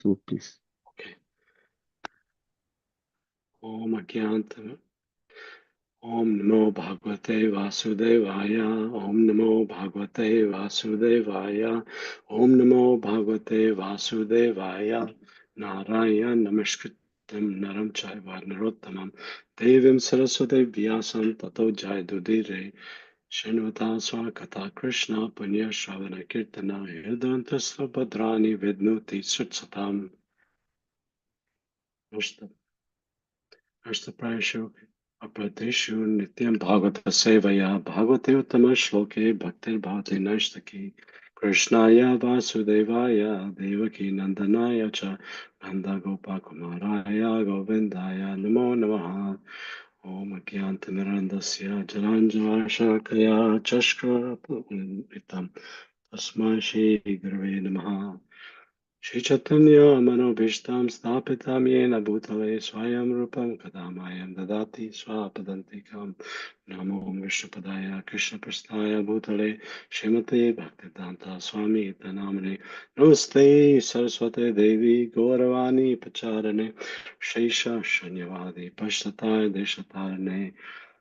So please. Okay. Om Agyantam. Om Namo Bhagavate Vasudevaya. Om Namo Bhagavate Vasudevaya. Om Namo Bhagavate Vasudevaya. Narayana Namaskritam Naram Chaiva Narottamam Devim Saraswati Vyasam Tato Jayadudire Shanvata Swakata Krishna Punya Shravana Kirtana Hirdantasva Bhadrani Vidnuti Sutsatam Ashtaprayashu Aprateshu Nityam Bhagavata Sevaya Bhagavate Uttama Shloke Bhaktir Bhavati Nashtaki Krishnaya Vasudevaya Devaki Nandanaya Cha Nanda Gopa Kumaraya Govindaya Namo Namaha Om Agyantamirandasya Jalanjana Shakaya Chashkra Itam Tasma Shri Gurave Namaha Shri Chaitanya Manobhishtam Stapitam Yena Bhutale Swayam Rupam Kadamayam Dadati Swapadantikam Namo Vishnupadaya Krishna Prasthaya Bhutale Srimate Bhaktivedanta Swami Tanamane Namaste Saraswate Devi Gauravani Pacharane Shesha Shanyavadi Pashtatai Deshatarane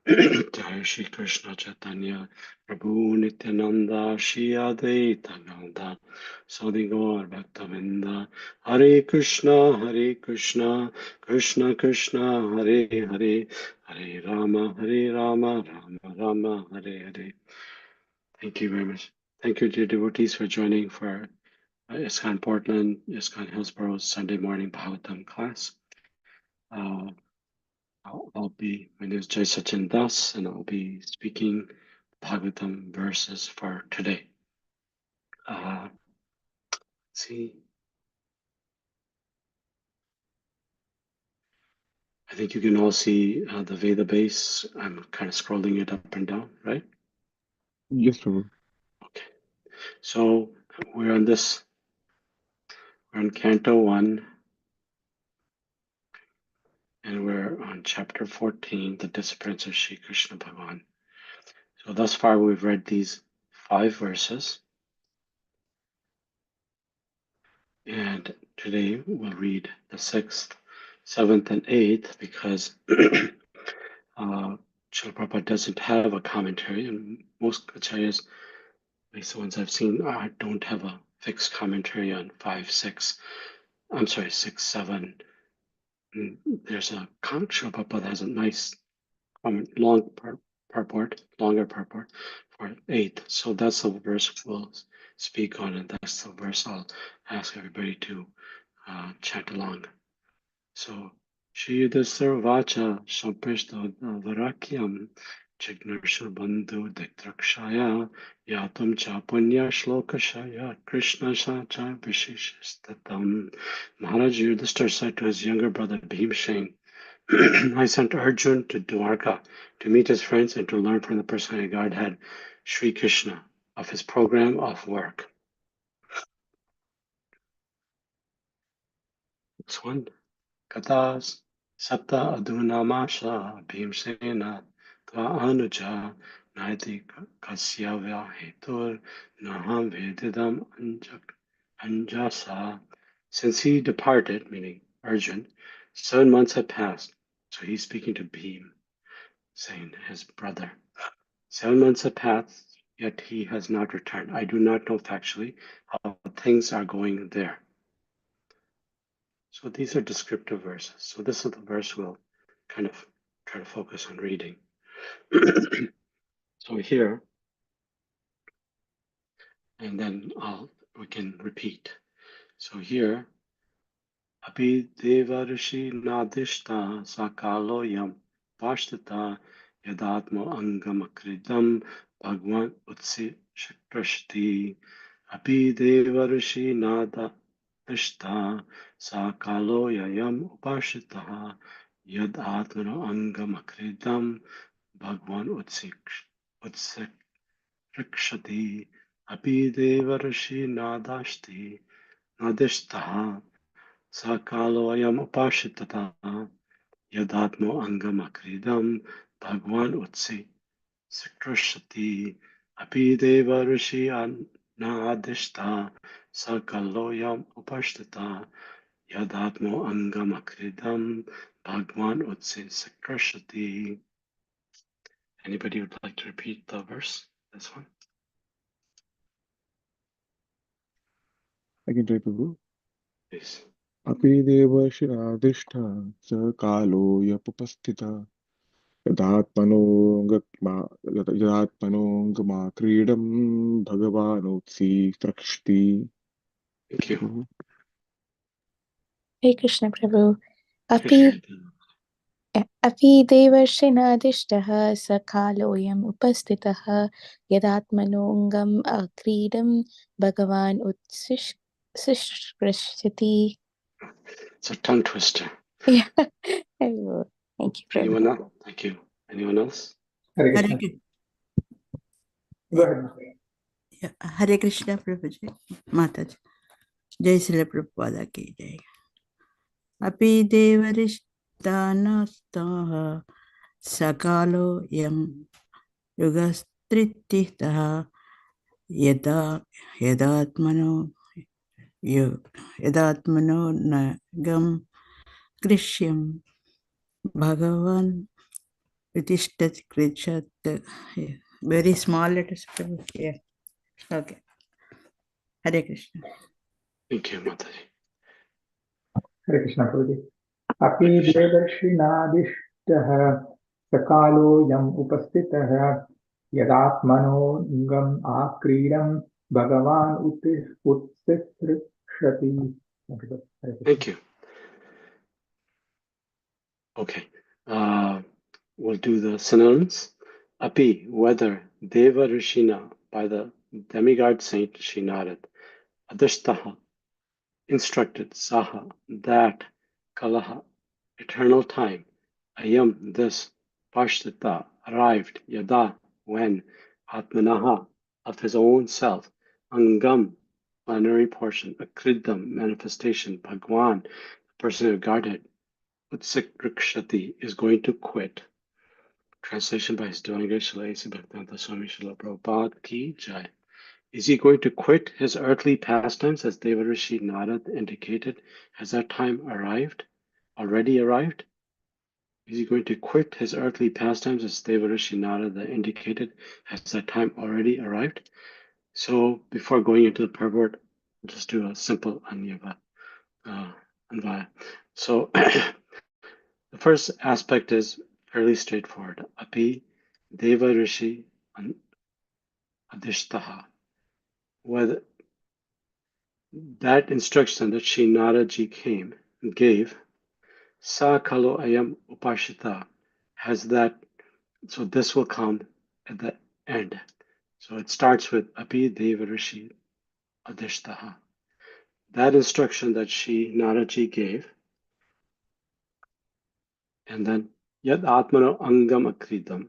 Jai Shri Krishna Chaitanya Prabhu Nityananda Shri Advaita Gadadhar Sadigor Bhaktavinda Hare Krishna Krishna Krishna Hare Hare Hare Rama Rama Rama Hare Hare. Thank you very much. Thank you, dear devotees, for joining for ISKCON Portland, ISKCON Hillsborough Sunday morning Bhagavatam class. My name is Jai Sachin Das, and I'll be speaking Bhagavatam verses for today. Let's see. I think you can all see the Veda base. I'm kind of scrolling it up and down, right? Yes, Prabhu. Okay. So we're on this, we're on Canto 1, and we're on chapter 14, the disappearance of Sri Krishna Bhagavan. So thus far we've read these 5 verses, and today we'll read the 6th, 7th, and 8th because Srila Prabhupada doesn't have a commentary, and most acharyas, at least the ones I've seen, don't have a fixed commentary on 5, 6. I'm sorry, 6, 7. And there's a Srila Prabhupada has a nice long purport, longer purport for 8. So that's the verse we'll speak on, and that's the verse I'll ask everybody to chant along. So, Shri Yudhishthira Vacha Samprishta Varakyam Jignarsha Bandhu Diktrakshaya Yatam Chapunya Shlokashaya Krishna Sacha Vishishistatam. Maharaj Yudhishthira said to his younger brother Bhimsen, I sent Arjun to Dwarka to meet his friends and to learn from the personality of Godhead, Sri Krishna, of his program of work. Next one. Katas Sapta Adunamasha Bhimsena Tva Anuja Naiti Kasyavya Hetur Naham Vedidam Anjasa. Since he departed, meaning Arjun, 7 months had passed. So he's speaking to Bhim, saying his brother. 7 months have passed, yet he has not returned. I do not know factually how things are going there. So these are descriptive verses. So this is the verse we'll kind of try to focus on reading. So here, and then we can repeat. So here, Abhi Deva Rishi Nadishta Sakaloyam Pashtata Yadatma Angamakridam Bhagwan Utsi Shakrashti Abhi Deva Rishi Nadishta Sakaloyam Upashita Yadatma Angamakridam Bhagwan Utsikshati Abhi Deva Rishi Nadishta Sakaloyam upashitata yadatmo angamakridam Bhagwan utsi sikrushati api deva rishi anadishta sakaloyam upashtata Yadatmo angam akridam bhagwan utse sakrashati. Anybody would like to repeat the verse? This one, I can try, Prabhu. please. अपि देवर्षिरादिष्टा स कालो यपुपस्थितः यदात्मनो क्रीडं भगवानोत्सीतक्षति. Thank you. Hare Krishna Prabhu. Krishna. अपि देवर्षिणादिष्टः स कालोऽयम् उपस्थितः यदात्मनोऽङ्गम् अक्रीडं भगवान् उत्सिष्कृष्यति. It's a tongue twister. Yeah. Thank you, Prabhu. Anyone else? Thank you. Anyone else? Hare Hare Krishna. Krishna. Go ahead, Mataji. Yeah, Hare Krishna Prabhuji, Mataji. Jai Srila Prabhupada ki jai. Api devarishtanastah sakalo yam yugastrititah yada yadatmano yadatmano nagam krishyam bhagavan utishtat krichat. Very small letters, Prabhu. Yeah. Okay. Hare Krishna. Thank you, Mataji. Hare Krishna, Prabhuji. अपि देवर्षिणादिष्टः सकालोऽयम् उपस्थितः यदात्मनोऽङ्गम् आक्रीडम् भगवान् उत्सितृक्षति. Thank you. Okay. We'll do the synonyms. Api, whether, Deva Rishina, by the demigod saint Srinad, Adishtaha, instructed, Saha, that, Kalaha, eternal time, Ayam, this, Pashtita, arrived, Yada, when, Atmanaha, of his own self, Angam, plenary portion, Akridam, manifestation, Bhagwan, the person of Godhead, Utsakrikshati, is going to quit. Translation by His Divine Grace Srila A.C. Bhaktivedanta Swami Srila Prabhupada Ki Jai. Is he going to quit his earthly pastimes as Devarishi Narad indicated? Has that time arrived? Already arrived? Is he going to quit his earthly pastimes as Devarishi Narada indicated? Has that time already arrived? So before going into the purport, I'll just do a simple Anvaya. So the first aspect is fairly straightforward. Api Deva Rishi Adishtaha. Whether that instruction that Sri Naraji gave, Sa Kalo Ayam Upashita, has that, so this will come at the end. So it starts with Api Deva Rishi Adishtaha. That instruction that Sri Naraji gave, and then Yad Atmano Angam Akridam.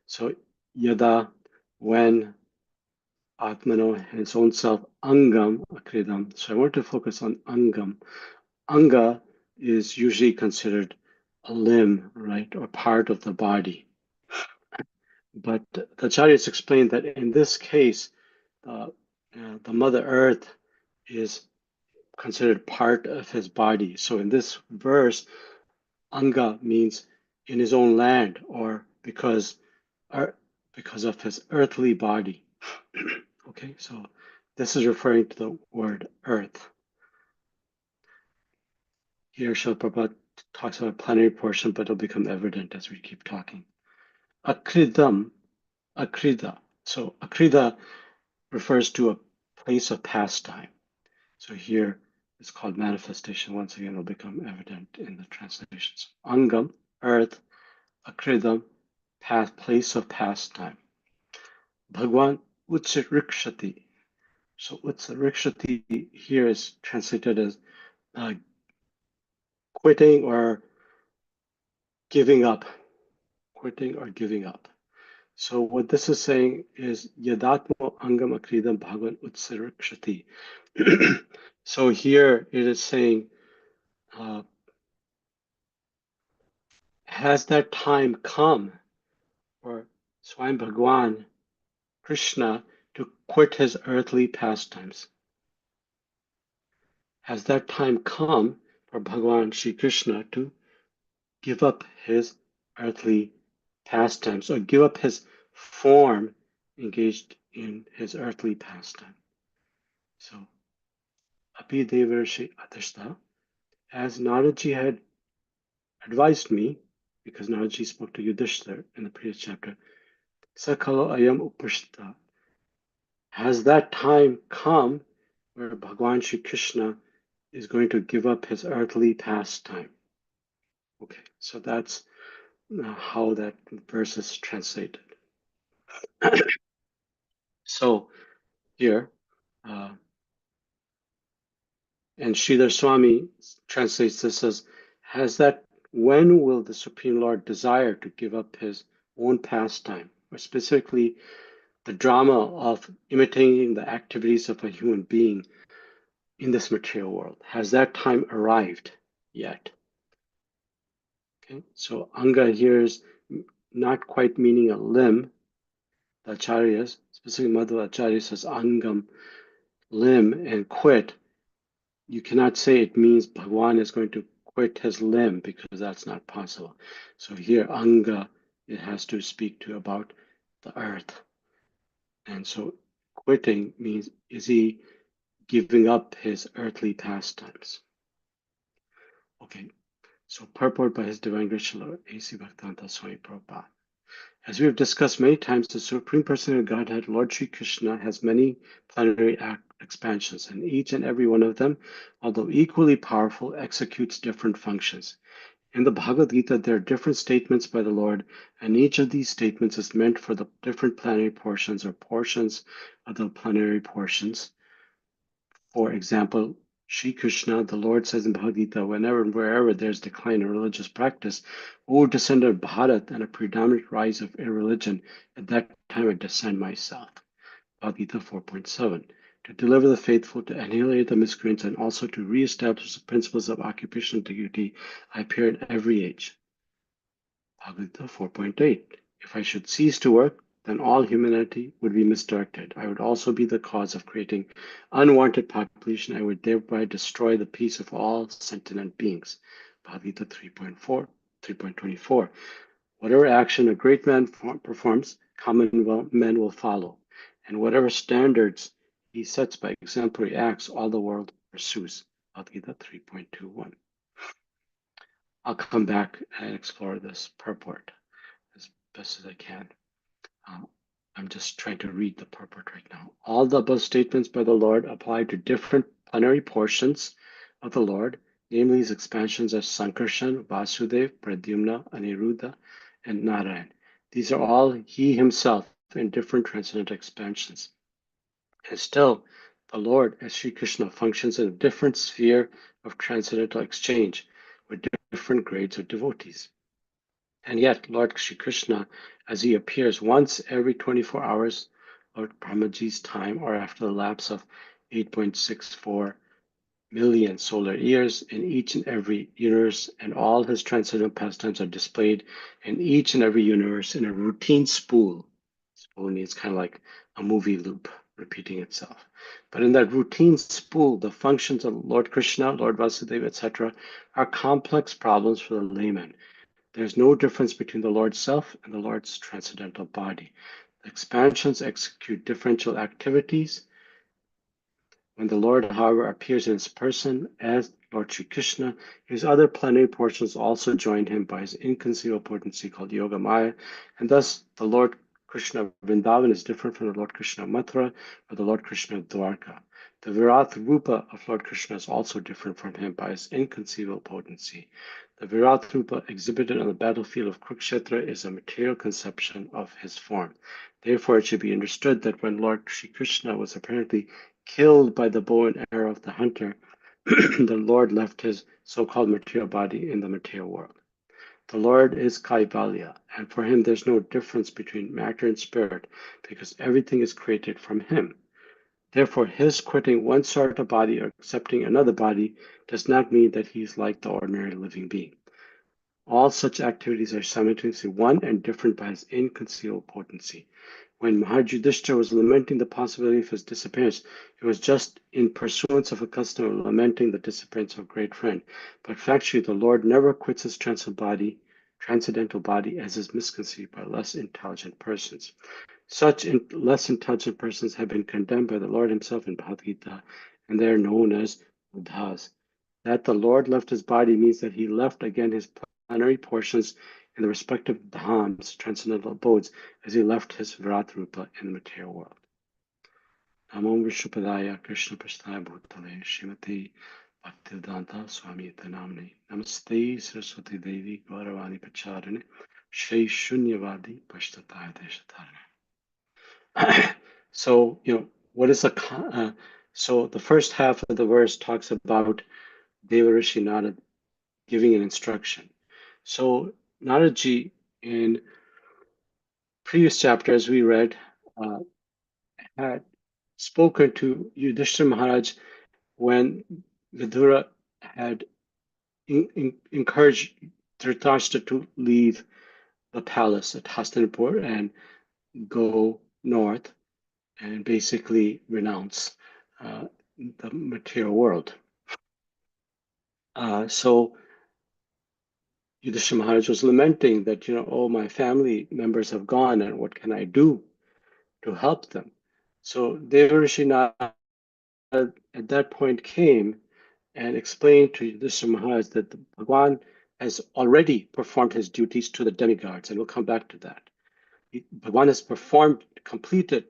So Yada, when Atmano, his own self, Angam Akridam. So I want to focus on Angam. Anga is usually considered a limb, right, or part of the body. But the Acharyas explained that in this case, the Mother Earth is considered part of his body. So in this verse, Anga means in his own land or because of his earthly body. Okay, so this is referring to the word earth. Here, Srila Prabhupada talks about a plenary portion, but it'll become evident as we keep talking. Akridam, akrida. So akrida refers to a place of pastime. So here it's called manifestation. Once again, it'll become evident in the translations. Angam, earth, akridam, place of pastime. Bhagwan utsirikshati. So utsirikshati here is translated as quitting or giving up. Quitting or giving up. So what this is saying is Yadatmo Angam Akridam Bhagavan Utsirikshati. So here it is saying, has that time come for Swami Bhagwan, Krishna, to quit his earthly pastimes? Has that time come for Bhagavan Shri Krishna to give up his earthly pastimes or give up his form engaged in his earthly pastime. So, Api Devarshi Adhishta, as Naraji had advised me, because Naraji spoke to Yudhishthir in the previous chapter, Sakalo Ayam Upashita, has that time come where Bhagavan Shri Krishna is going to give up his earthly pastime? Okay, so that's how that verse is translated. So here, and Sridhar Swami translates this as, when will the Supreme Lord desire to give up his own pastime, or specifically the drama of imitating the activities of a human being in this material world? Has that time arrived yet? Okay, so Anga here is not quite meaning a limb. The Acharyas, specifically Madhva Acharya says Angam, limb, and quit. You cannot say it means Bhagwan is going to quit his limb, because that's not possible. So here, Anga, it has to speak to about the earth. And so quitting means, is he giving up his earthly pastimes? Okay, so purport by His Divine Grace Lord A.C. Bhaktivedanta Swami Prabhupada. As we have discussed many times, the Supreme Personality of Godhead, Lord Sri Krishna, has many plenary expansions, and each and every one of them, although equally powerful, executes different functions. In the Bhagavad Gita, there are different statements by the Lord, and each of these statements is meant for the different plenary portions or portions of the plenary portions. For example, Sri Krishna, the Lord says in Bhagavad Gita, whenever and wherever there's decline in religious practice, O descendant of Bharat and a predominant rise of irreligion, at that time I descend myself. Bhagavad Gita 4.7. To deliver the faithful, to annihilate the miscreants, and also to re-establish the principles of occupational integrity, I appear in every age. Bhagavad Gita 4.8. If I should cease to work, then all humanity would be misdirected. I would also be the cause of creating unwanted population. I would thereby destroy the peace of all sentient beings. Bhagavad Gita 3.24. Whatever action a great man performs, common men will follow. And whatever standards he sets by exemplary acts, all the world pursues. Bhagavad Gita 3.21. I'll come back and explore this purport as best as I can. I'm just trying to read the purport right now. All the above statements by the Lord apply to different plenary portions of the Lord, namely his expansions as Sankarshan, Vasudev, Pradyumna, Aniruddha, and Narayan. These are all he himself in different transcendental expansions. And still, the Lord, as Sri Krishna, functions in a different sphere of transcendental exchange with different grades of devotees. And yet, Lord Shri Krishna, as he appears once every 24 hours of Brahmaji's time, or after the lapse of 8.64 million solar years in each and every universe, and all his transcendental pastimes are displayed in each and every universe in a routine spool. Spool means kind of like a movie loop repeating itself. But in that routine spool, the functions of Lord Krishna, Lord Vasudeva, etc., are complex problems for the layman. There's no difference between the Lord's self and the Lord's transcendental body. The expansions execute differential activities. When the Lord, however, appears in his person as Lord Sri Krishna, his other plenary portions also join him by his inconceivable potency called Yoga Maya, and thus the Lord Krishna of Vrindavan is different from the Lord Krishna of Mathura or the Lord Krishna of Dwarka. The Virat Rupa of Lord Krishna is also different from him by his inconceivable potency. The Virat Rupa exhibited on the battlefield of Kurukshetra is a material conception of his form. Therefore, it should be understood that when Lord Sri Krishna was apparently killed by the bow and arrow of the hunter, the Lord left his so-called material body in the material world. The Lord is Kaivalya, and for him there's no difference between matter and spirit, because everything is created from him. Therefore, his quitting one sort of body or accepting another body does not mean that he is like the ordinary living being. All such activities are simultaneously one and different by his inconceivable potency. When Maharaj Yudhishthira was lamenting the possibility of his disappearance, he was just in pursuance of a custom of lamenting the disappearance of a great friend. But factually, the Lord never quits his transcendental body as is misconceived by less intelligent persons. Such less intelligent persons have been condemned by the Lord himself in Bhagavad Gita, and they are known as Buddhas. That the Lord left his body means that he left again his plenary portions in the respective dhams, transcendental abodes, as he left his Virat Rupa in the material world. Namo Vishnupadaya Krishna Prasthaya Bhutale Srimati Bhaktivedanta Swami Namani Namaste Saraswati Devi Gauravani Pacharane Shri Shunyavadi Pashtataya Deshatarane. So, what is so the first half of the verse talks about Devarishi Narad giving an instruction. So Naraji, in previous chapters we read, had spoken to Yudhishthira Maharaj when Vidura had encouraged Dhritarashtra to leave the palace at Hastinapur and go north and basically renounce the material world. So Yudhishthira Maharaj was lamenting that, oh, my family members have gone, and what can I do to help them? So Devarishi Narad at that point came and explained to Yudhishthira Maharaj that Bhagwan has already performed his duties to the demigods, and we'll come back to that. Bhagwan has completed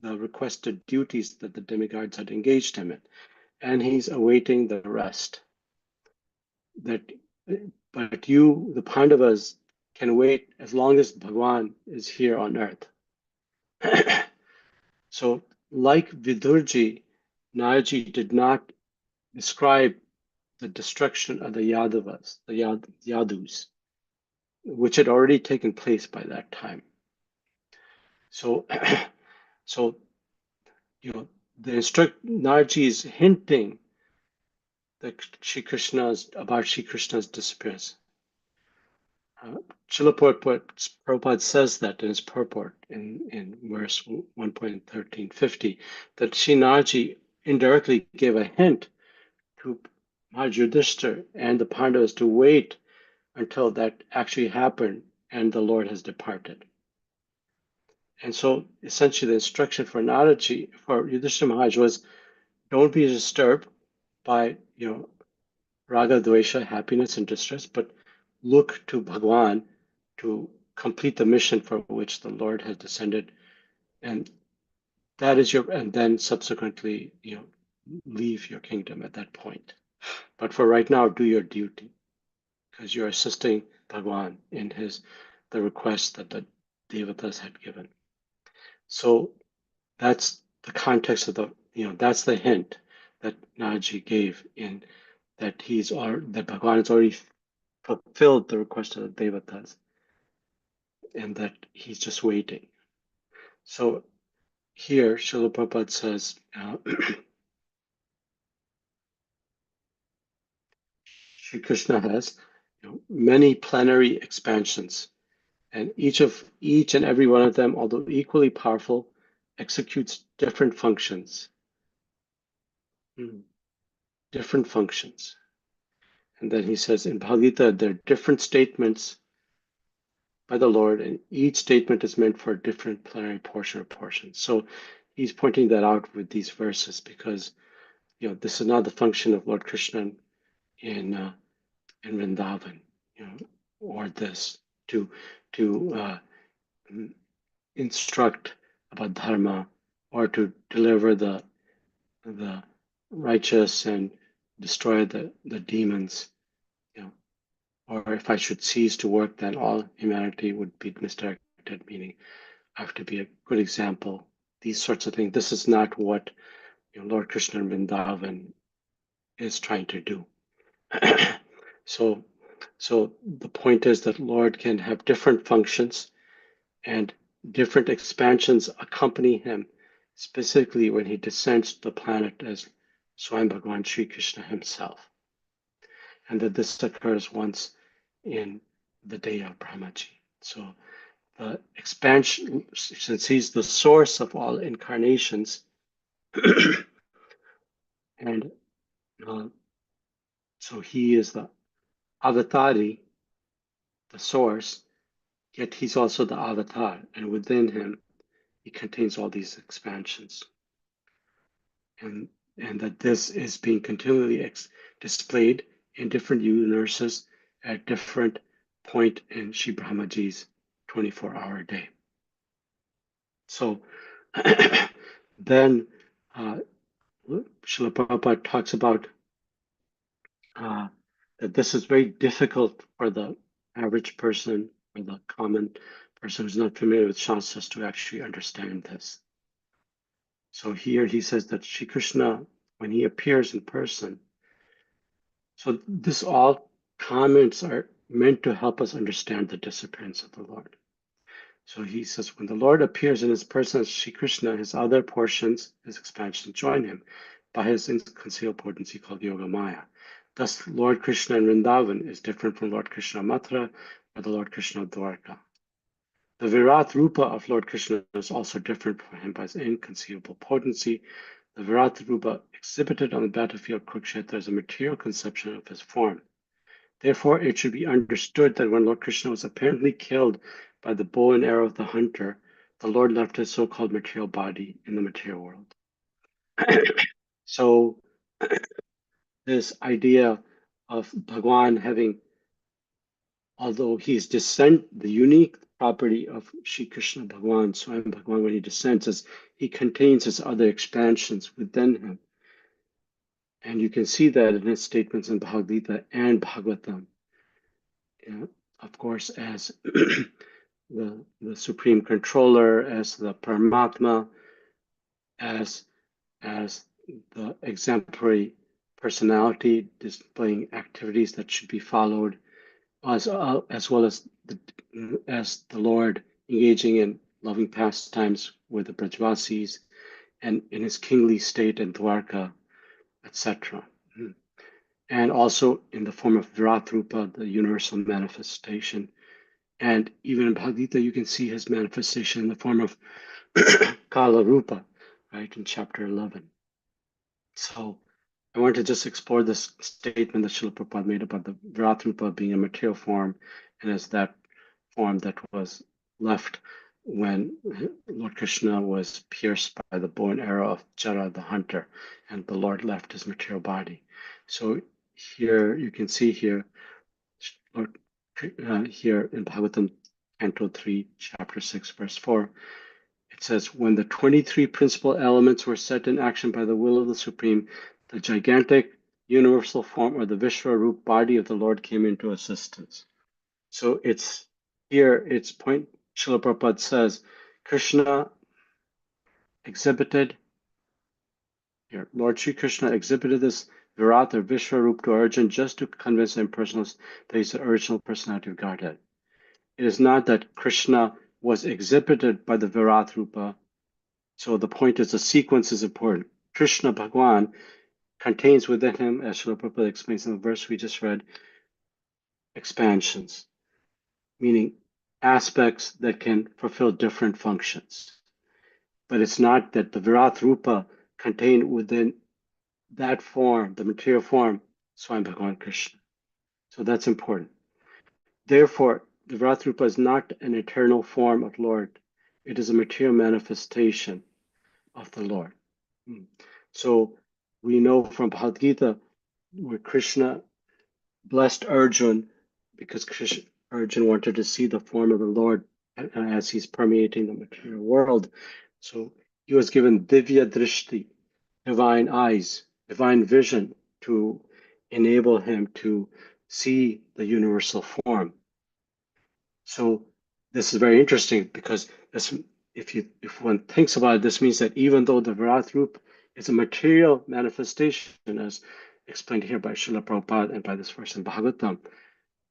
the requested duties that the demigods had engaged him in, and he's awaiting the rest. But you, the Pandavas, can wait as long as Bhagwan is here on earth. So, like Vidurji, Naraji did not describe the destruction of the Yadavas, the Yadus, which had already taken place by that time. So, so Naraji is hinting that about Sri Krishna's disappearance. Srila Prabhupada says that in his purport in verse 1.1350, that Sri Naraji indirectly gave a hint to Maharaj Yudhishthira and the Pandavas to wait until that actually happened and the Lord has departed. And so essentially the instruction for Yudhishthira Maharaj was, don't be disturbed by raga, dvesha, happiness and distress, but look to Bhagwan to complete the mission for which the Lord has descended, and then subsequently, leave your kingdom at that point. But for right now, do your duty, because you're assisting Bhagwan in the request that the devatas had given. So that's the context of that's the hint that Naraji gave in that that Bhagwan has already fulfilled the request of the devatas, and that he's just waiting. So here, Srila Prabhupada says, Sri Krishna has many plenary expansions, and each and every one of them, although equally powerful, executes different functions. Different functions. And then he says in Bhagavad Gita, there are different statements by the Lord, and each statement is meant for a different plenary portion or portion. So he's pointing that out with these verses because this is not the function of Lord Krishna in Vrindavan, or this to instruct about dharma or to deliver the righteous and destroy the demons. Or if I should cease to work, then all humanity would be misdirected, meaning I have to be a good example. These sorts of things. This is not what Lord Krishna in Vrindavan is trying to do. So the point is that Lord can have different functions and different expansions accompany him, specifically when he descends to the planet as Swayam Bhagavan Sri Krishna himself. And that this occurs once in the day of Brahmaji. So the expansion, since he's the source of all incarnations, and so he is the avatari, the source, yet he's also the avatar, and within him, he contains all these expansions. And that this is being continually displayed in different universes at different point in Shri Brahmaji's 24-hour day. So then Srila Prabhupada talks about that this is very difficult for the average person or the common person who's not familiar with Shastras to actually understand this. So here he says that Shri Krishna, when he appears in person, so this all comments are meant to help us understand the disappearance of the Lord. So he says, when the Lord appears in his person as Shri Krishna, his other portions, his expansion, join him by his inconcealable potency called Yoga Maya. Thus, Lord Krishna in Vrindavan is different from Lord Krishna of Mathura or the Lord Krishna of Dwarka. The Virat Rupa of Lord Krishna is also different from him by his inconceivable potency. The Virat Rupa exhibited on the battlefield Kurukshetra is a material conception of his form. Therefore, it should be understood that when Lord Krishna was apparently killed by the bow and arrow of the hunter, the Lord left his so-called material body in the material world. So this idea of Bhagwan having, although he's descent, the unique property of Shri Krishna Bhagwan, Swayam Bhagwan, when he descends, is he contains his other expansions within him. And you can see that in his statements in Bhagavad Gita and Bhagavatam. Of course, as the supreme controller, as the Paramatma, as the exemplary personality displaying activities that should be followed, as well as the Lord engaging in loving pastimes with the Brajvasis and in his kingly state in Dwarka, etc. And also in the form of Virat Rupa, the universal manifestation. And even in Bhagavad Gita, you can see his manifestation in the form of Kala Rupa, right, in chapter 11. So I want to just explore this statement that Srila Prabhupada made about the Virat Rupa being a material form, and as that form that was left when Lord Krishna was pierced by the bow and arrow of Jara the hunter, and the Lord left his material body. So here you can see here, Lord, here in Bhagavatam, Canto 3, Chapter 6, Verse 4, it says, when the 23 principal elements were set in action by the will of the Supreme, the gigantic universal form or the Vishwarup body of the Lord came into assistance. So it's here, it's point, Srila Prabhupada says, Krishna exhibited, here, Lord Sri Krishna exhibited this Virat or Vishwarup to Arjuna just to convince the impersonalists that he's the original personality of Godhead. It is not that Krishna was exhibited by the Virat Rupa. So the point is the sequence is important. Krishna Bhagwan contains within him, as Srila Prabhupada explains in the verse we just read, expansions, meaning aspects that can fulfill different functions. But it's not that the Virat Rupa contained within that form, the material form, Swayam Bhagwan Krishna. So that's important. Therefore, the Virat Rupa is not an eternal form of Lord. It is a material manifestation of the Lord. So we know from Bhagavad Gita where Krishna blessed Arjuna because Arjuna wanted to see the form of the Lord as he's permeating the material world. So he was given Divya Drishti, divine eyes, divine vision to enable him to see the universal form. So this is very interesting because this, if one thinks about it, this means that even though the Virat Rupa is a material manifestation, as explained here by Srila Prabhupada and by this verse in Bhagavatam,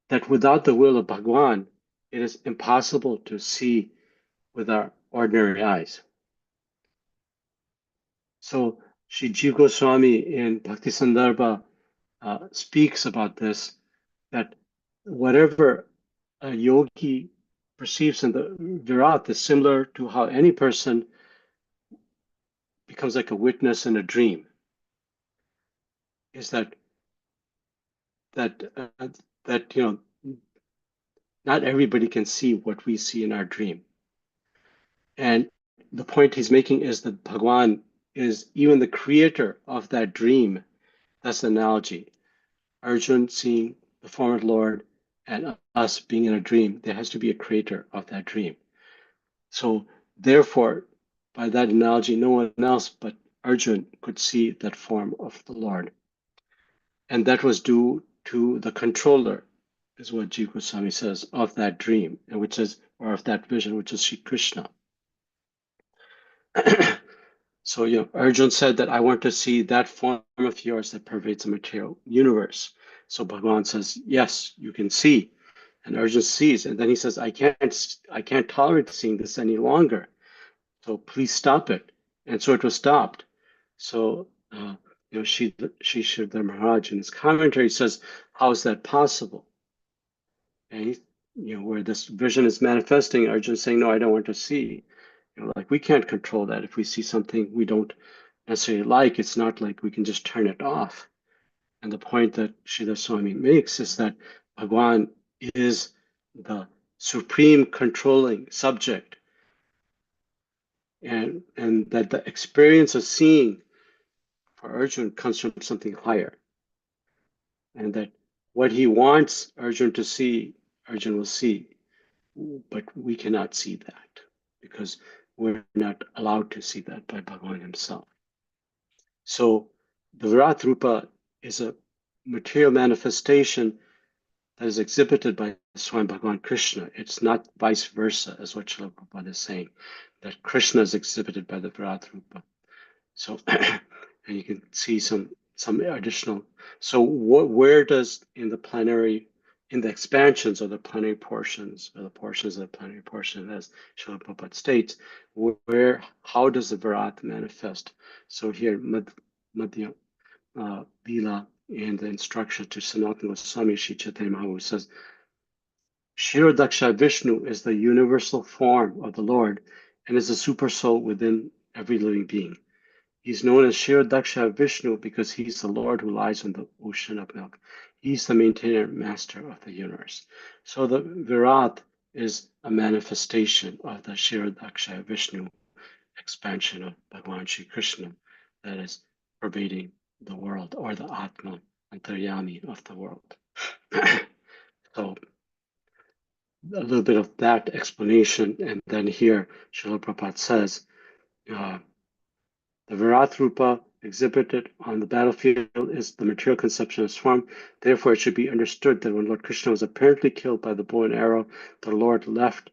that without the will of Bhagwan, it is impossible to see with our ordinary eyes. So Sri Jiva Goswami in Bhakti Sandarbha speaks about this, that whatever a yogi perceives in the Virat is similar to how any person becomes like a witness in a dream. Is that not everybody can see what we see in our dream. And the point he's making is that Bhagwan is even the creator of that dream. That's the analogy. Arjun seeing the form of the Lord and us being in a dream, there has to be a creator of that dream. So therefore, by that analogy, no one else but Arjun could see that form of the Lord. And that was due to the controller, is what Jiva Goswami says, of that dream, and which is, or of that vision, which is Sri Krishna. So, Arjun said that I want to see that form of yours that pervades the material universe. So Bhagavan says, yes, you can see. And Arjun sees, and then he says, I can't tolerate seeing this any longer. So please stop it. And so it was stopped. So, Sridhar Maharaj in his commentary says, how is that possible? And where this vision is manifesting, Arjun is saying, no, I don't want to see. Like we can't control that. If we see something we don't necessarily like, it's not like we can just turn it off. And the point that Sridhar Swami makes is that Bhagwan is the supreme controlling subject, and that the experience of seeing for Arjun comes from something higher, and that what he wants Arjun to see, Arjun will see, but we cannot see that because we're not allowed to see that by Bhagwan himself. So the Virat Rupa is a material manifestation that is exhibited by Swami Bhagavan Krishna. It's not vice versa, as what Srila Prabhupada is saying, that Krishna is exhibited by the Virat Rupa. So, and you can see some additional. So, where does in the expansions of the plenary portions, or the portions of the plenary portion, as Srila Prabhupada states, how does the Virat manifest? So here, Madhya Lila, and the instruction to Sanatana Goswami, Sri Chaitanya Mahaprabhu says, Shirodaksha Vishnu is the universal form of the Lord and is the super soul within every living being. He's known as Shirodaksha Vishnu because he's the Lord who lies on the ocean of milk. He's the maintainer and master of the universe. So the Virat is a manifestation of the Shirodaksha Vishnu expansion of Bhagavan Sri Krishna that is pervading the world, or the Atma, Antaryami of the world. So a little bit of that explanation, and then here Srila Prabhupada says, the Virat Rupa exhibited on the battlefield is the material conception of form. Therefore, it should be understood that when Lord Krishna was apparently killed by the bow and arrow, the Lord left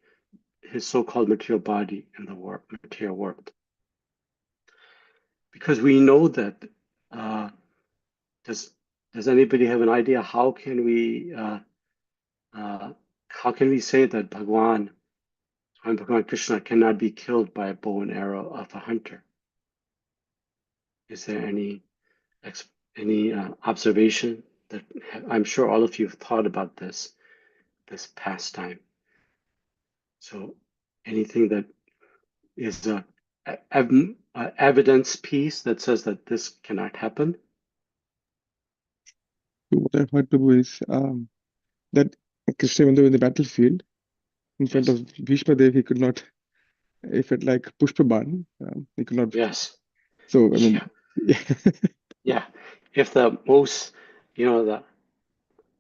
his so-called material body in the material world. Because we know that, does anybody have an idea how can we say that Bhagwan Krishna cannot be killed by a bow and arrow of a hunter? Is there any observation that I'm sure all of you have thought about this pastime? So anything that is a evidence piece that says that this cannot happen? What I've heard, Prabhu, is that Krishna, when they were in the battlefield, in front of Bhishma Dev, he could not, if it like Pushpaban, he could not. Yes. So, I mean, yeah. If the most, the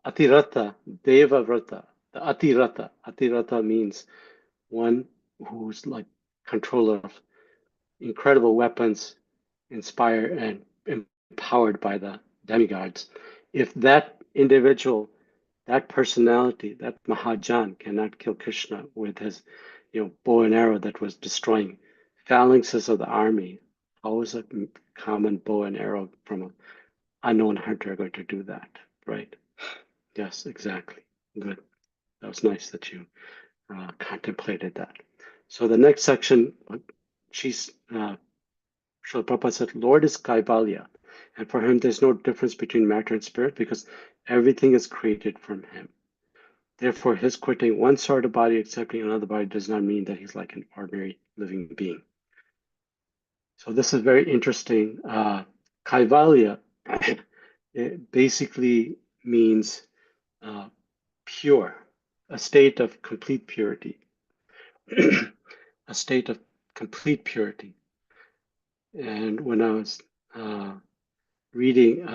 Atirata, Deva Vrata, the Atirata means one who's like controller of incredible weapons, inspired and empowered by the demigods. If that individual, that personality, that Mahajan cannot kill Krishna with his, bow and arrow that was destroying phalanxes of the army, how is a common bow and arrow from an unknown hunter going to do that, right? Yes, exactly. Good. That was nice that you contemplated that. So the next section, Srila Prabhupada said, Lord is Kaivalya, and for him there's no difference between matter and spirit because everything is created from him. Therefore, his quitting one sort of body, accepting another body, does not mean that he's like an ordinary living being. So this is very interesting. Kaivalya, it basically means pure, a state of complete purity, a state of complete purity. And when I was reading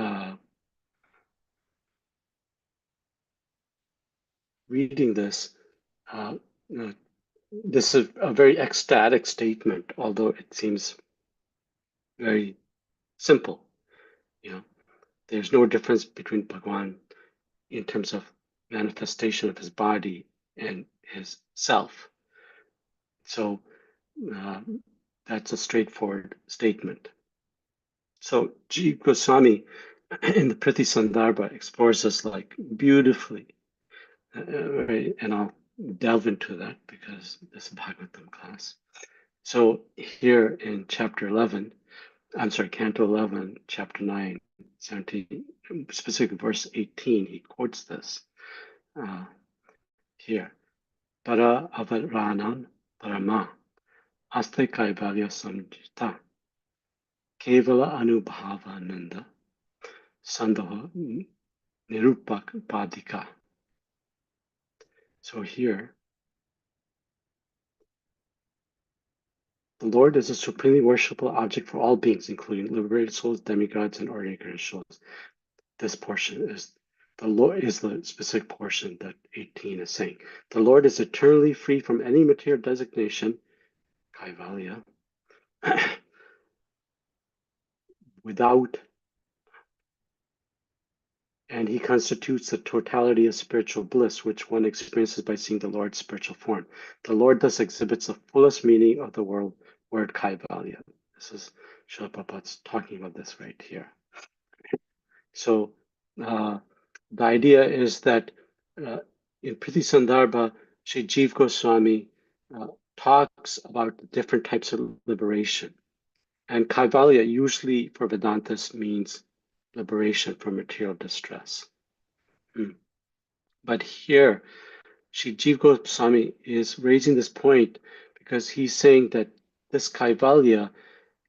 this, this is a very ecstatic statement, although it seems very simple. There's no difference between Bhagwan in terms of manifestation of his body and his self. So that's a straightforward statement. So Jiva Goswami in the Priti Sandarbha explores this like beautifully, and I'll delve into that because this is a Bhagavatam class. So here in Canto 11, chapter 9, 17, specific verse 18, he quotes this here. Para avaranam parama aste kaivalya samjita kevala anubhavananda sandava nirupapadika. So here, the Lord is a supremely worshipable object for all beings, including liberated souls, demigods, and ordinary created souls. This portion is the Lord is the specific portion that 18 is saying. The Lord is eternally free from any material designation, kaivalya, without, and he constitutes the totality of spiritual bliss, which one experiences by seeing the Lord's spiritual form. The Lord thus exhibits the fullest meaning of the word kaivalya. This is Srila Prabhupada's talking about this right here. So the idea is that in Priti Sandarbha, Sri Jiva Goswami talks about different types of liberation. And Kaivalya usually for Vedantas means liberation from material distress. But here, Sri Jiva Goswami is raising this point because he's saying that this Kaivalya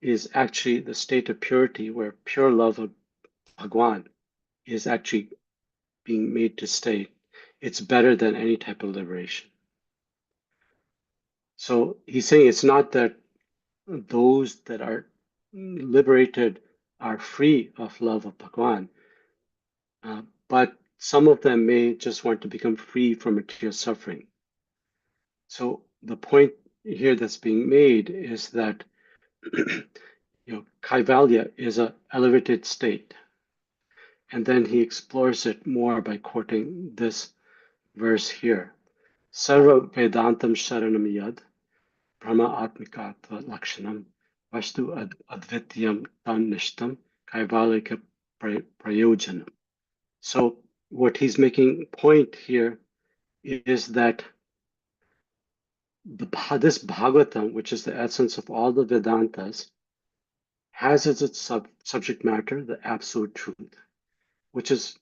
is actually the state of purity where pure love of Bhagwan is actually being made to stay. It's better than any type of liberation. So he's saying it's not that those that are liberated are free of love of Bhagwan, but some of them may just want to become free from material suffering. So the point here that's being made is that Kaivalya is an elevated state. And then he explores it more by quoting this verse here. Sarva Vedantam Sharanam Yad Brahma Atmikatva Lakshanam Vastu Advityam Tanishtam Kaivalika Prayojanam. So what he's making point here is that this Bhagavatam, which is the essence of all the Vedantas, has as its subject matter the absolute truth, which is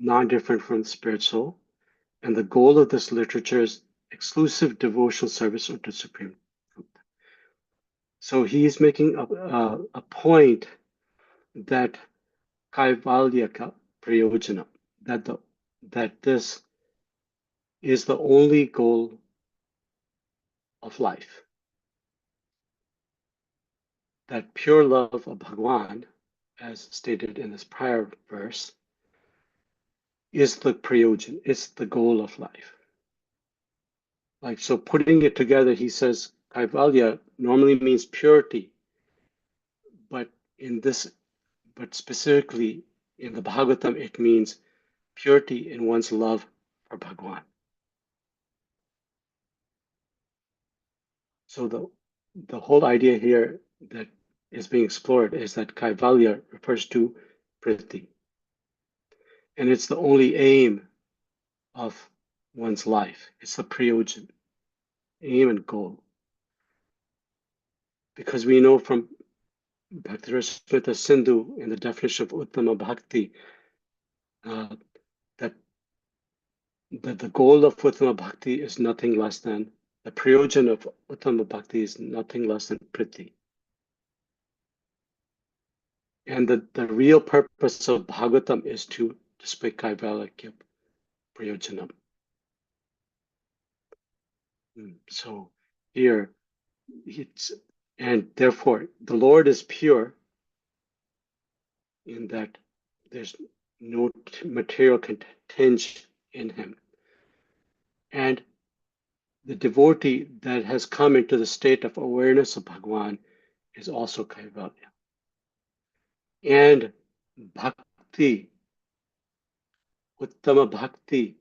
non-different from the spirit soul. And the goal of this literature is exclusive devotional service unto Supreme Truth. So he's making a point that Kaivalyaka Prayojana, that this is the only goal of life. That pure love of Bhagwan, as stated in this prior verse, is the prayojan, it's the goal of life. Like, so putting it together, he says Kaivalya normally means purity, but specifically in the Bhagavatam, it means purity in one's love for Bhagwan. So the whole idea here that is being explored is that Kaivalya refers to Priti. And it's the only aim of one's life. It's the prayojan, aim and goal. Because we know from Bhakti-Rasamrita Sindhu in the definition of Uttama Bhakti that that the goal of Uttama Bhakti is nothing less than, the prayojan of Uttama Bhakti is nothing less than priti. And the real purpose of Bhagavatam is to display Kaivalya prayojanam. So here it's, and therefore the Lord is pure in that there's no material tinge in him. And the devotee that has come into the state of awareness of Bhagwan is also Kaivalya. And Bhakti, Uttama Bhakti,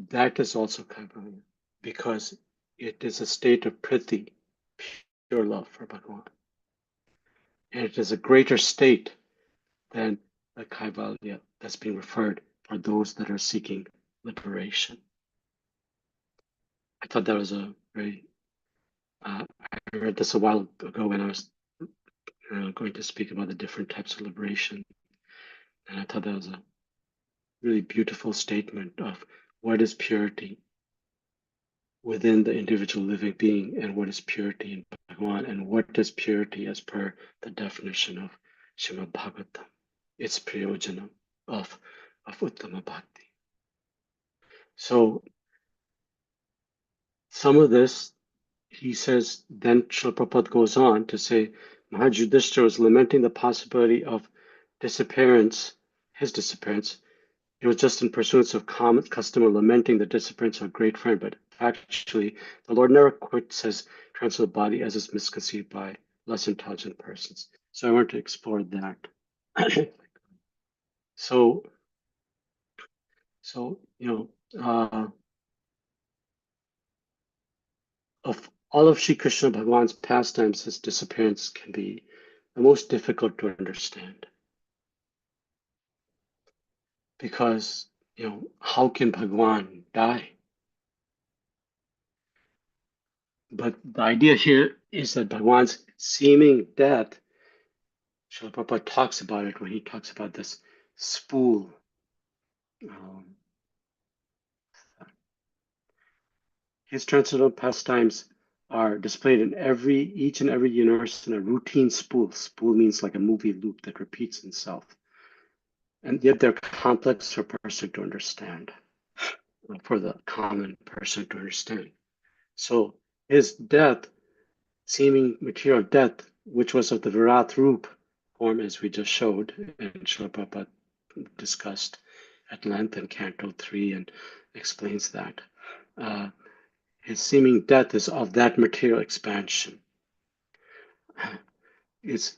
that is also Kaivalya, because it is a state of priti, pure love for Bhagwan. And it is a greater state than the Kaivalya that's being referred for those that are seeking liberation. I thought that was a very, I read this a while ago when I was going to speak about the different types of liberation. And I thought that was a really beautiful statement of what is purity within the individual living being and what is purity in Bhagwan and what is purity as per the definition of Srimad Bhagavatam. It's prayojanam of Uttama Bhakti. So some of this, he says, then Srila Prabhupada goes on to say, Maharaj Yudhishthira was lamenting the possibility of disappearance, his disappearance. It was just in pursuance of common custom or lamenting the disappearance of a great friend, but actually, the Lord never quits his transcendental body as is misconceived by less intelligent persons. So I want to explore that. so, of all of Sri Krishna Bhagwan's pastimes, his disappearance can be the most difficult to understand. Because, how can Bhagwan die? But the idea here is that Bhagwan's seeming death, Srila Prabhupada talks about it when he talks about this spool. His transcendental pastimes are displayed in each and every universe in a routine spool. Spool means like a movie loop that repeats itself. And yet they're complex for a person to understand, for the common person to understand. So his death, seeming material death, which was of the Virat Roop form, as we just showed, and Srila Prabhupada discussed at length in Canto 3 and explains that. His seeming death is of that material expansion. It's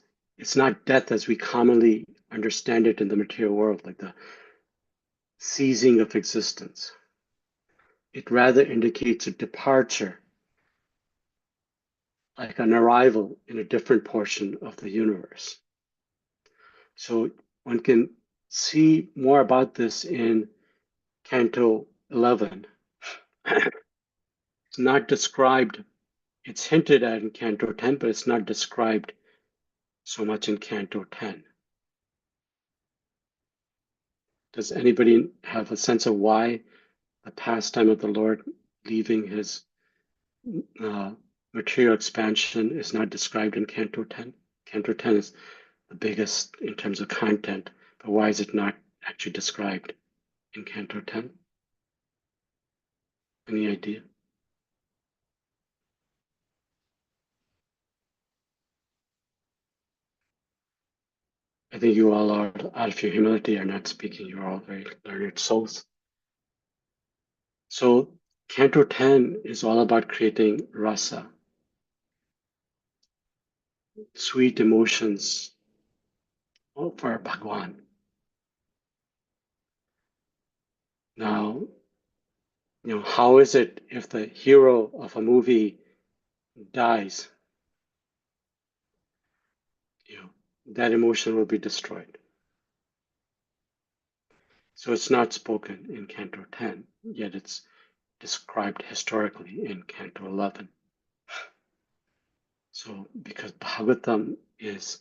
not death as we commonly understand it in the material world, like the ceasing of existence. It rather indicates a departure, like an arrival in a different portion of the universe. So one can see more about this in Canto 11. It's not described, it's hinted at in Canto 10, but it's not described so much in Canto 10. Does anybody have a sense of why the pastime of the Lord leaving his material expansion is not described in Canto 10? Canto 10 is the biggest in terms of content, but why is it not actually described in Canto 10? Any idea? I think you all are, out of your humility, are not speaking. You're all very learned souls. So Canto 10 is all about creating rasa, sweet emotions for Bhagwan. Now, how is it if the hero of a movie dies? That emotion will be destroyed. So it's not spoken in Canto 10, yet it's described historically in Canto 11. So because Bhagavatam is,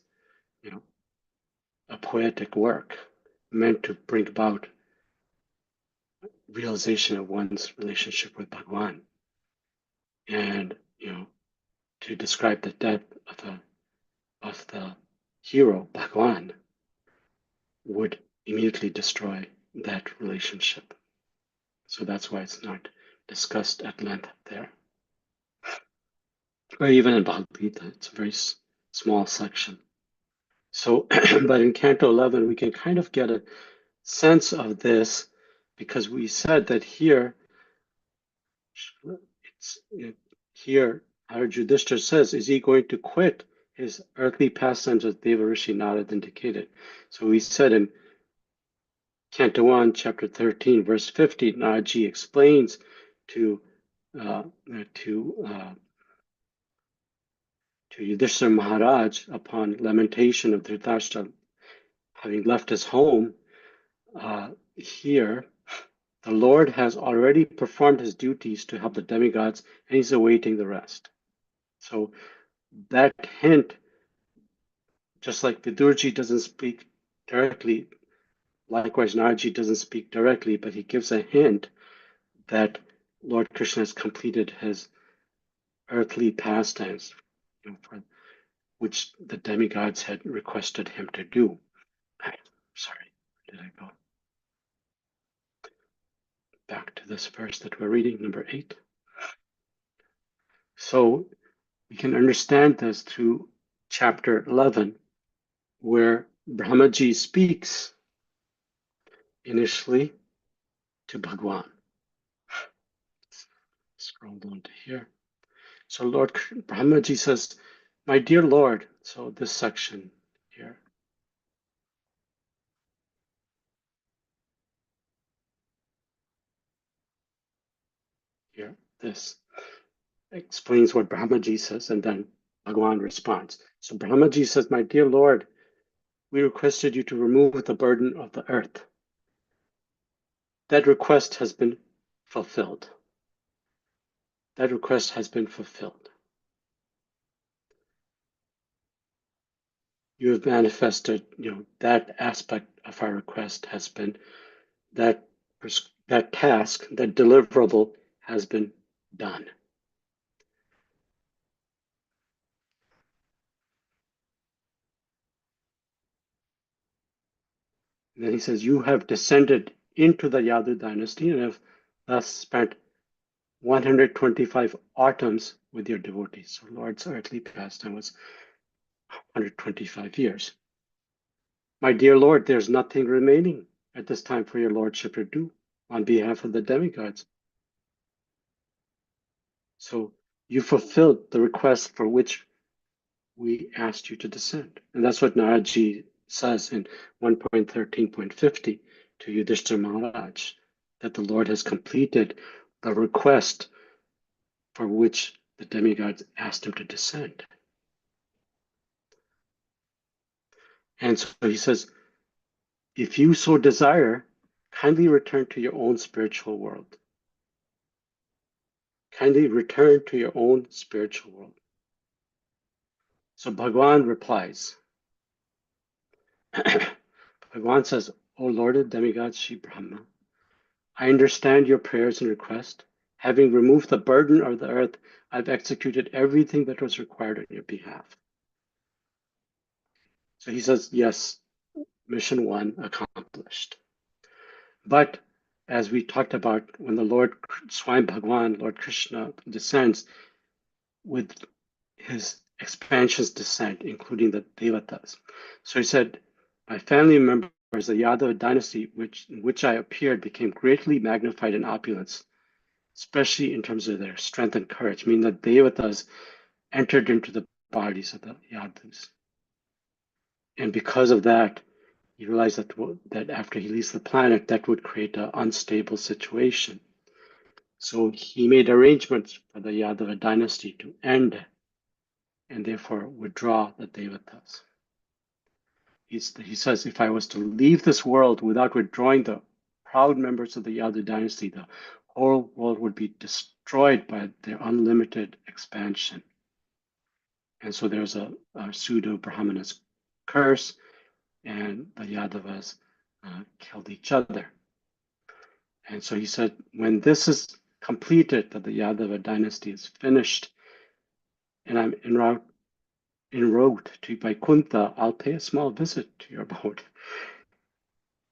a poetic work meant to bring about realization of one's relationship with Bhagwan. And, to describe the death of the hero, Bhagwan, would immediately destroy that relationship. So that's why it's not discussed at length there. Or even in Bhagavad Gita, it's a very small section. So, but in Canto 11, we can kind of get a sense of this because we said that here, here, our Yudhishthira says, is he going to quit his earthly pastimes as Devarishi Narad indicated? So we said in Canto 1, chapter 13, verse 50, Naradji explains to Yudhishthira Maharaj upon lamentation of Dhritarashtra having left his home, here the Lord has already performed his duties to help the demigods and he's awaiting the rest. So that hint, just like Vidurji doesn't speak directly, likewise Naradji doesn't speak directly, but he gives a hint that Lord Krishna has completed his earthly pastimes, for which the demigods had requested him to do. Sorry, where did I go? Back to this verse that we're reading, number 8. So we can understand this through chapter 11, where Brahmaji speaks initially to Bhagwan. Scroll down to here. So Lord Brahmaji says, "My dear Lord," so this section here. Here, this explains what Brahmaji says, and then Bhagwan responds. So Brahmaji says, "My dear Lord, we requested you to remove the burden of the earth. That request has been fulfilled. That request has been fulfilled. You have manifested, that aspect of our request has been, that task, that deliverable has been done." And then he says, "You have descended into the Yadu dynasty and have thus spent 125 autumns with your devotees." So Lord's earthly pastime was 125 years. "My dear Lord, there's nothing remaining at this time for your lordship to do on behalf of the demigods. So you fulfilled the request for which we asked you to descend." And that's what Naradji says in 1.13.50 to Yudhishthira Maharaj, that the Lord has completed the request for which the demigods asked him to descend. And so he says, "If you so desire, kindly return to your own spiritual world." Kindly return to your own spiritual world. So Bhagwan replies, Bhagwan says, "O Lord of demigods, Shri Brahma, I understand your prayers and request. Having removed the burden of the earth, I've executed everything that was required on your behalf." So he says, yes, mission 1 accomplished. But as we talked about, when the Lord Swayam Bhagwan, Lord Krishna, descends with his expansion's descent, including the Devatas. So he said, "My family members, the Yadava dynasty, in which I appeared, became greatly magnified in opulence, especially in terms of their strength and courage," meaning that Devatas entered into the bodies of the Yadavas. And because of that, he realized that after he leaves the planet, that would create an unstable situation. So he made arrangements for the Yadava dynasty to end and therefore withdraw the Devatas. He says, "If I was to leave this world without withdrawing the proud members of the Yadu dynasty, the whole world would be destroyed by their unlimited expansion." And so there's a pseudo-Brahmana's curse, and the Yadavas killed each other. And so he said, when this is completed, that the Yadava dynasty is finished, and I'm en route to Vaikuntha, I'll pay a small visit to your abode.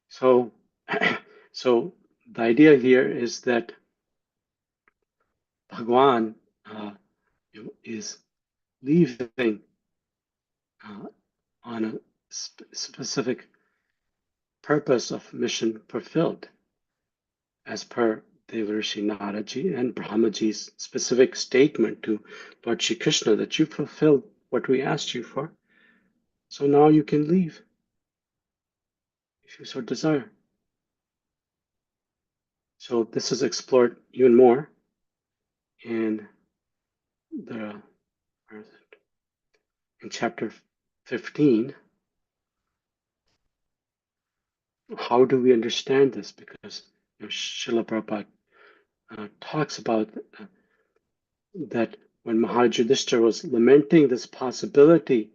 So, so the idea here is that Bhagwan is leaving on a specific purpose of mission fulfilled, as per Devarshi Naraji and Brahmaji's specific statement to Lord Shri Krishna that you fulfilled what we asked you for, so now you can leave if you so desire. So this is explored even more in the in chapter 15. How do we understand this? Because Srila Prabhupada talks about that when Maharaj Yudhishthira was lamenting this possibility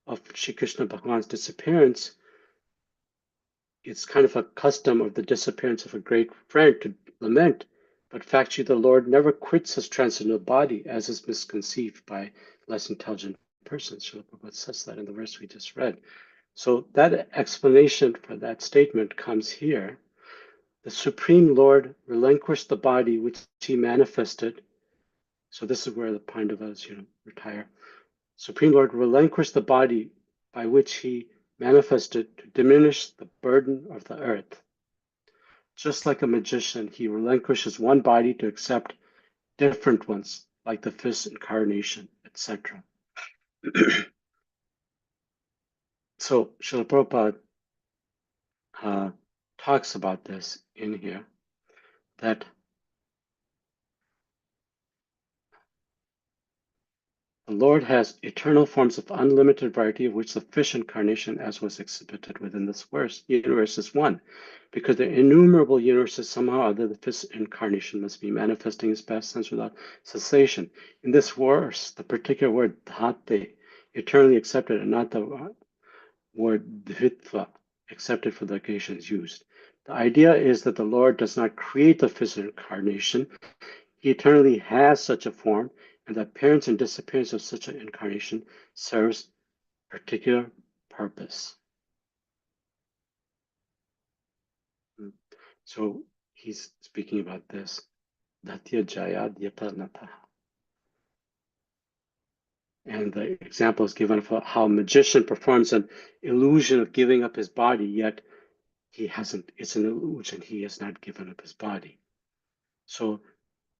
of Shri Krishna Bhagavan's disappearance, it's kind of a custom of the disappearance of a great friend to lament. But factually, the Lord never quits his transcendental body, as is misconceived by less intelligent persons. Srila Prabhupada says that in the verse we just read. So that explanation for that statement comes here. The Supreme Lord relinquished the body which he manifested. So this is where the Pandavas, retire. Supreme Lord relinquished the body by which he manifested to diminish the burden of the earth. Just like a magician, he relinquishes one body to accept different ones, like the fifth incarnation, etc. So Srila Prabhupada talks about this in here, that the Lord has eternal forms of unlimited variety, of which the fish incarnation, as was exhibited within this universe, is one. Because there are innumerable universes, somehow or other, the fish incarnation must be manifesting its past sense without cessation. In this verse, the particular word dhate, eternally accepted, and not the word dvitva, accepted for the occasions used. The idea is that the Lord does not create the fish incarnation. He eternally has such a form, and the appearance and disappearance of such an incarnation serves a particular purpose. So he's speaking about this. Dhatya Jaya Dyapanata. And the example is given for how a magician performs an illusion of giving up his body, yet he hasn't, it's an illusion, he has not given up his body. So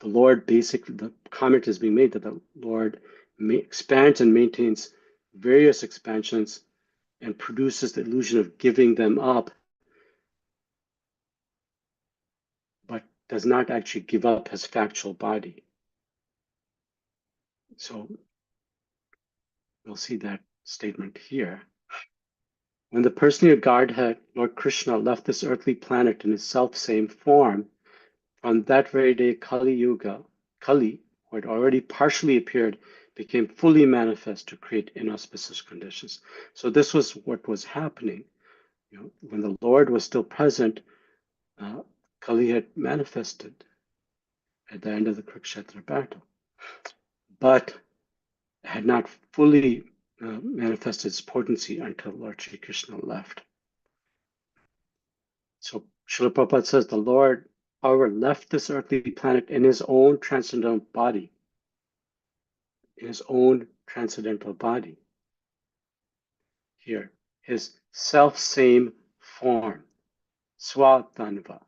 the Lord basically, the comment is being made that the Lord expands and maintains various expansions and produces the illusion of giving them up, but does not actually give up his factual body. So we'll see that statement here. When the personal Godhead, Lord Krishna, left this earthly planet in his self-same form, on that very day, Kali, who had already partially appeared, became fully manifest to create inauspicious conditions. So this was what was happening. When the Lord was still present, Kali had manifested at the end of the Kurukshetra battle, but had not fully manifested its potency until Lord Shri Krishna left. So Srila Prabhupada says the Lord, however, left this earthly planet in his own transcendental body. In his own transcendental body. Here, his self-same form. Swatanva.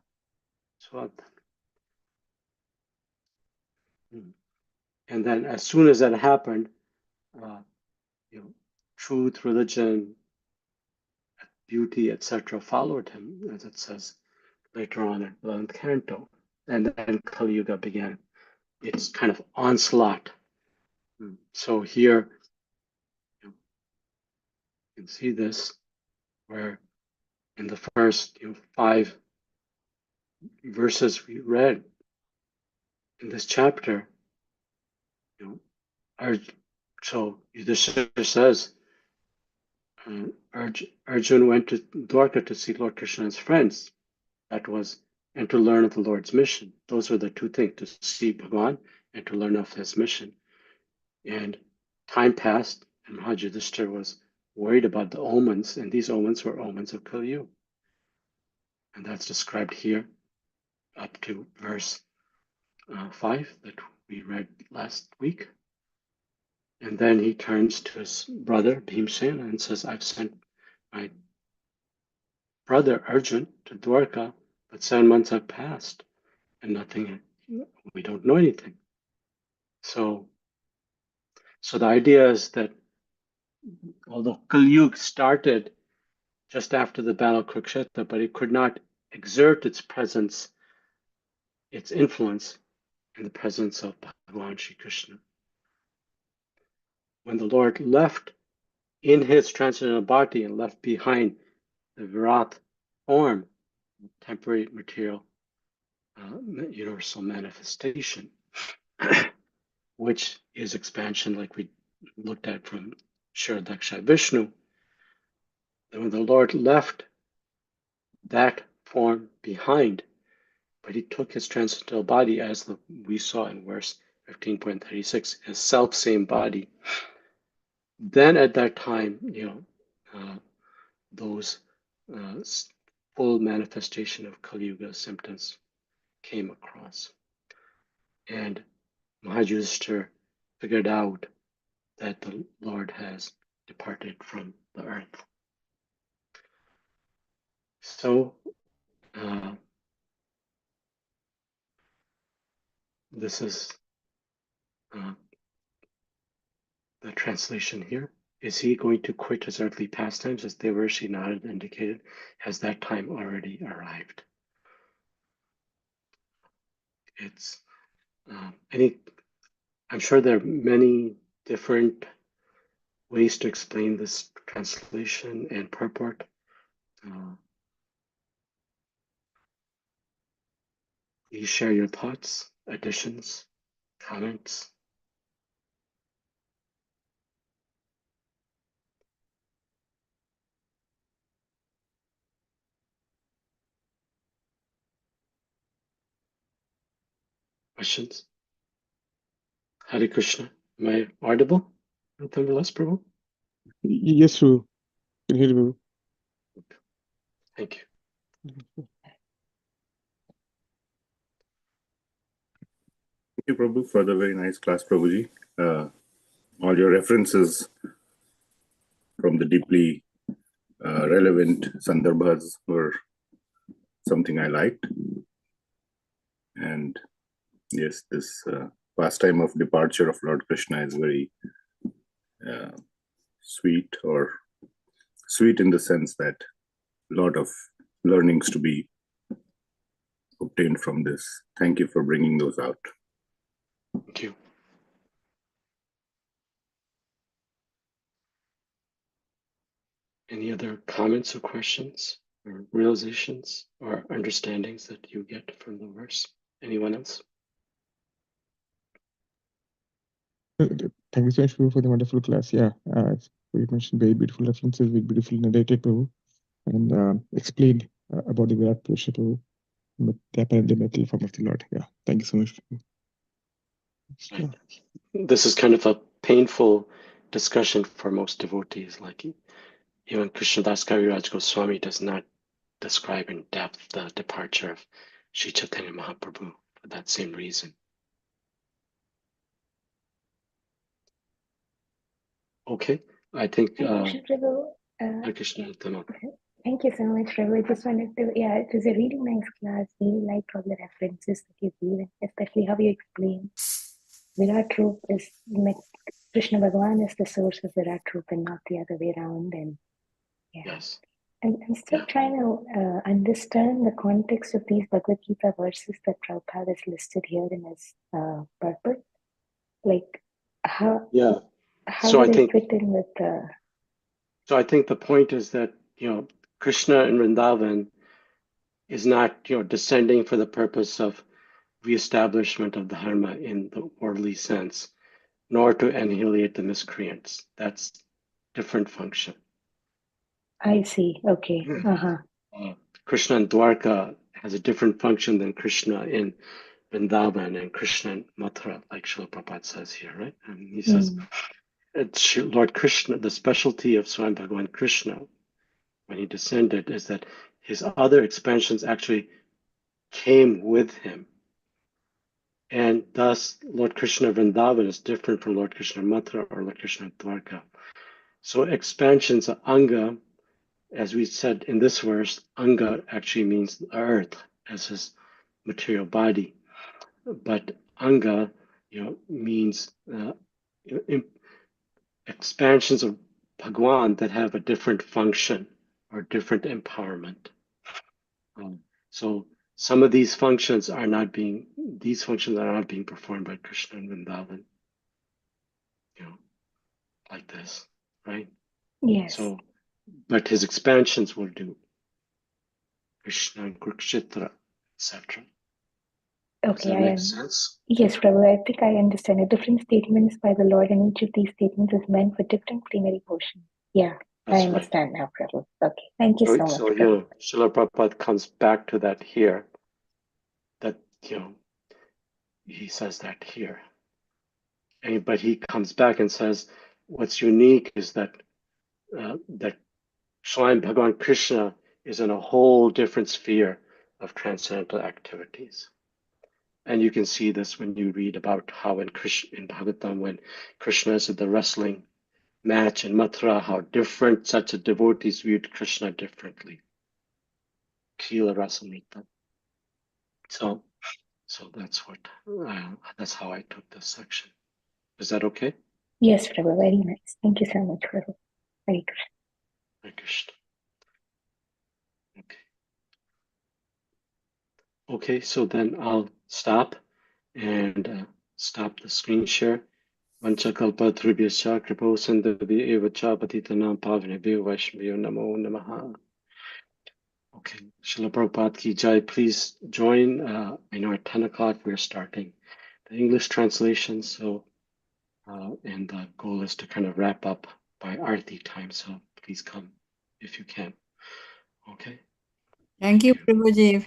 And then as soon as that happened, truth, religion, beauty, etc. followed him, as it says later on in 11th canto. And then Kali Yuga began its kind of onslaught. So here you can see this, where in the first 5 verses we read in this chapter, so Yudhishthira says, Arjun went to Dwarka to see Lord Krishna and his friends. That was and to learn of the Lord's mission. Those are the two things, to see Bhagavan and to learn of his mission. And time passed, and Maharaj Yudhishthira was worried about the omens, and these omens were omens of Kali Yuga. And that's described here up to verse 5 that we read last week. And then he turns to his brother Bhimsena and says, I've sent my brother Arjun to Dwarka, but 7 months have passed and nothing, we don't know anything. So the idea is that although Kali Yuga started just after the battle of Kurukshetra, but it could not exert its presence, its influence in the presence of Bhagavan Sri Krishna. When the Lord left in his transcendental body and left behind the Virat form, temporary material, universal manifestation, which is expansion like we looked at from Shiradaksha Vishnu. And when the Lord left that form behind, but he took his transcendental body, as we saw in verse 15.36, his self-same body. Then at that time, those full manifestation of Kali Yuga symptoms came across. And Maharaj Yudhishthira figured out that the Lord has departed from the earth. So this is the translation here. Is he going to quit his earthly pastimes, as Devarshi Narada indicated? Has that time already arrived? It's I'm sure there are many different ways to explain this translation and purport. Please share your thoughts, additions, comments. Questions? Hare Krishna. Am I audible? Thank Prabhu. Yes, Prabhu. Can hear you, Prabhu. Thank you. Thank you, Prabhu, for the very nice class, Prabhuji. All your references from the deeply relevant sandarbhas were something I liked. And yes, this pastime of departure of Lord Krishna is very sweet, or sweet in the sense that a lot of learnings to be obtained from this. Thank you for bringing those out. Thank you. Any other comments or questions or realizations or understandings that you get from the verse? Anyone else? Thank you so much, Prabhu, for the wonderful class. Yeah, you mentioned very beautiful references, very beautiful narrated, Prabhu, and explained about the Virat Purusha, Prabhu, the apparent metal form of the Lord. Yeah, thank you so much. Right. This is kind of a painful discussion for most devotees. Like even Krishnadas Kaviraj Goswami does not describe in depth the departure of Sri Chaitanya Mahaprabhu for that same reason. Okay, I think Prabhu, Krishna. thank you so much, Prabhu. I just wanted to, it was a really nice class. Really liked all the references that you gave, especially how you explain Virat Roop is, Krishna Bhagavan is the source of Virat Roop and not the other way around. And yes. I'm still trying to understand the context of these Bhagavad Gita verses that Prabhupada has listed here in his purport. Like, how so do they fit in with the... So I think the point is that, Krishna in Vrindavan is not, descending for the purpose of reestablishment of the dharma in the worldly sense, nor to annihilate the miscreants. That's different function. I see. Okay. Krishna in Dwarka has a different function than Krishna in Vrindavan and Krishna in Mathura, like Srila Prabhupada says here, right? And he says, it's Lord Krishna, the specialty of Swami Bhagavan Krishna when he descended is that his other expansions actually came with him. And thus, Lord Krishna Vrindavan is different from Lord Krishna Mathura or Lord Krishna Dwarka. So expansions of Anga, as we said in this verse, Anga actually means earth as his material body. But Anga, means expansions of Bhagwan that have a different function or different empowerment. So some of these functions are not being performed by Krishna and Vrindavan, like this, right? Yes. So, but his expansions will do. Krishna and Kurukshetra, etc. Does Okay, that make sense? Yes, Prabhu, I think I understand. A different statements by the Lord, and each of these statements is meant for different plenary portions. Yeah, That's I understand now, Prabhu. Okay, thank you so much. So, Prabhu. Srila Prabhupada comes back to that here. That, he says that here. But he comes back and says, what's unique is that that Swami Bhagavan Krishna is in a whole different sphere of transcendental activities. And you can see this when you read about how in Bhagavatam, when Krishna is at the wrestling match in Mathura, how different such a devotees viewed Krishna differently. Kila Rasamrita. So that's how I took this section. Is that okay? Yes, Prabhu, very nice. Thank you so much, Prabhu. Very good. Hare Krishna. Okay, so then I'll stop and stop the screen share. Vanchakalpatrubhyascha kripo sindhubhya eva cha patitanam pavanebhyo vaishnavyo namo namaha. Okay, Srila Prabhupada ki jai. Please join. I know at 10 o'clock we're starting the English translation. So, and the goal is to kind of wrap up by Aarti time. So please come if you can. Okay. Thank you, Prabhuji.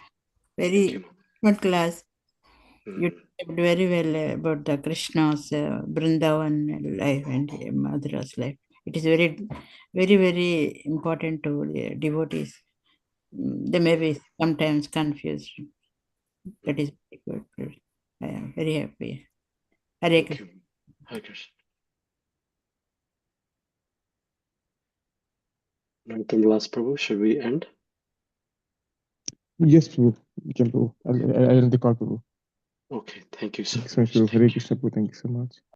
Very Thank you. good class. You talked very well about the Krishna's Vrindavan life and Madhura's life. It is very, very, very important to the devotees. They may be sometimes confused. That is very good. I am very happy. Hare Krishna. Hare Krishna. Namaste, Prabhu. Should we end? Yes, Prabhu. We can, Prabhu. I'll end the call, Prabhu. Okay, thank you so Thank you so much, much. Prabhu. Hare Krishna, Prabhu. Thank you so much.